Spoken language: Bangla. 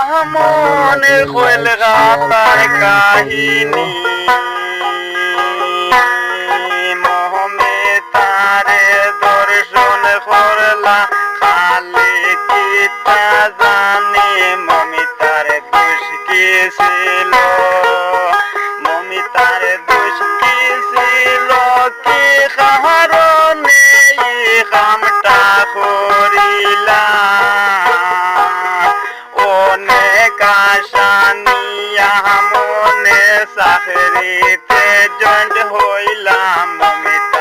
মনে হইল গাতার কাহিনী মোহমে তারে দর্শন করলা খালি কিতা জানে মমিতার দুষ কি ছিল মমিতার দুষ কি ছিল কি কারণে এই কামটা করিলা অনেক আশা নিয়া মনে চাকরিতে জয়েন্ট হইলাম মমিতা